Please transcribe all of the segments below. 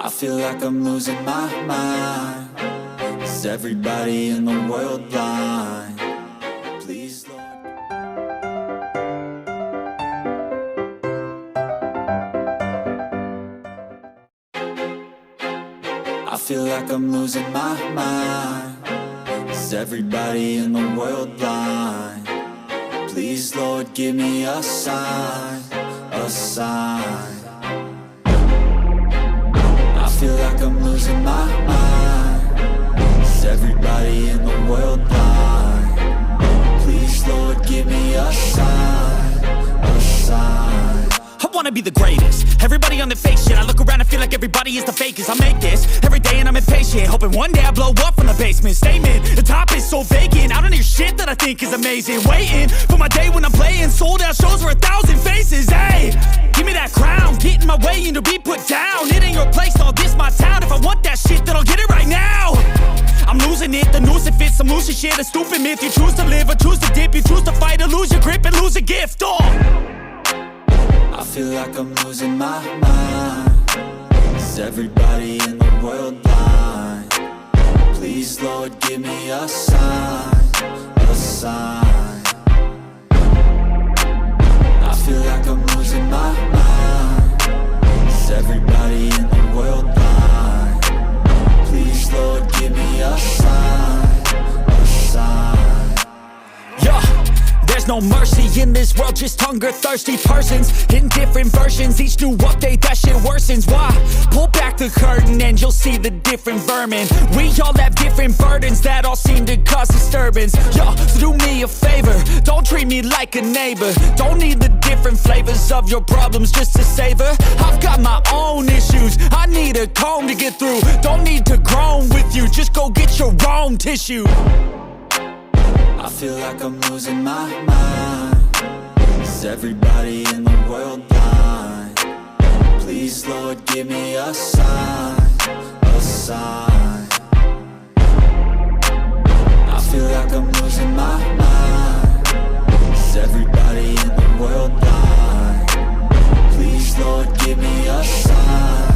I feel like I'm losing my mind. Is everybody in the world blind? Please, Lord. I feel like I'm losing my mind. Is everybody in the world blind? Please, Lord, give me a sign, a sign. I feel like I'm losing my mind. Is everybody in the world blind? Please, Lord, give me a sign, a sign. I wanna be the greatest. Everybody on the fake shit. I look around and feel like everybody is the fakest. I make this every day and I'm impatient, hoping one day I blow up from the basement. Statement, the top is so vacant. I don't hear shit that I think is amazing. Waiting for my day when I'm playing sold out shows for 1,000 faces. Hey, give me that crown, get in my way and to be put down. It ain't your place, all this my town. If I want that shit, then I'll get it right now. I'm losing it, the noose it fits. I'm losing shit, a stupid myth. You choose to live or choose to dip. You choose to fight or lose your grip and lose a gift. I feel like I'm losing my mind. Is everybody in the world blind? Please, Lord, give me a sign, a sign. I feel like I'm losing my mind. Is everybody in the world blind? Please, Lord, give me a sign, a sign. Yeah. There's no mercy in this world, just hunger-thirsty persons in different versions. Each new update, that shit worsens. Why? Pull back the curtain and you'll see the different vermin. We all have different burdens that all seem to cause disturbance. Yo, so do me a favor, don't treat me like a neighbor. Don't need the different flavors of your problems just to savor. I've got my own issues, I need a comb to get through. Don't need to groan with you, just go get your own tissue. I feel like I'm losing my mind. Is everybody in the world blind? Please, Lord, give me a sign, a sign. I feel like I'm losing my mind. Is everybody in the world blind? Please, Lord, give me a sign,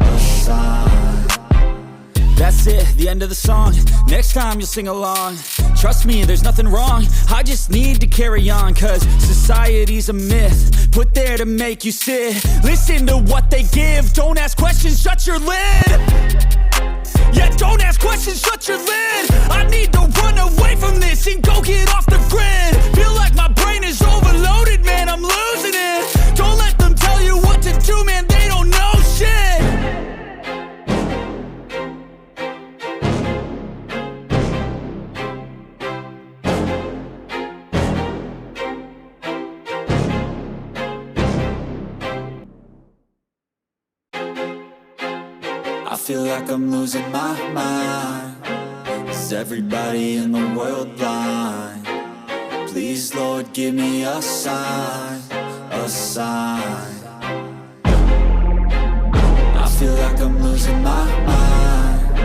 a sign. That's it, the end of the song. Next time you'll sing along. Trust me, there's nothing wrong. I just need to carry on, cause society's a myth put there to make you sit. Listen to what they give. Don't ask questions, shut your lid. Yeah, don't ask questions, shut your lid. I need to run away from this and go get off the grid. Feel like my brain is overloaded, man, I'm losing it. Don't let them tell you what to do, man, they don't know shit. I feel like I'm losing my mind. Is everybody in the world blind? Please, Lord, give me a sign, a sign. I feel like I'm losing my mind.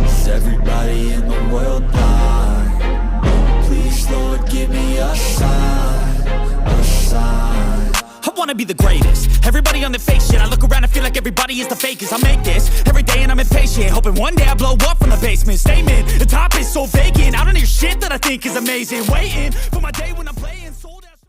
Is everybody in the world blind? Please, Lord, give me a sign, a sign. I wanna be the greatest. Everybody on the fake shit. I look around and feel like everybody is the fakest. I make this every day and I'm impatient, hoping one day I blow up from the basement. Statement, the top is so vacant. I don't hear shit that I think is amazing. Waiting for my day when I'm playing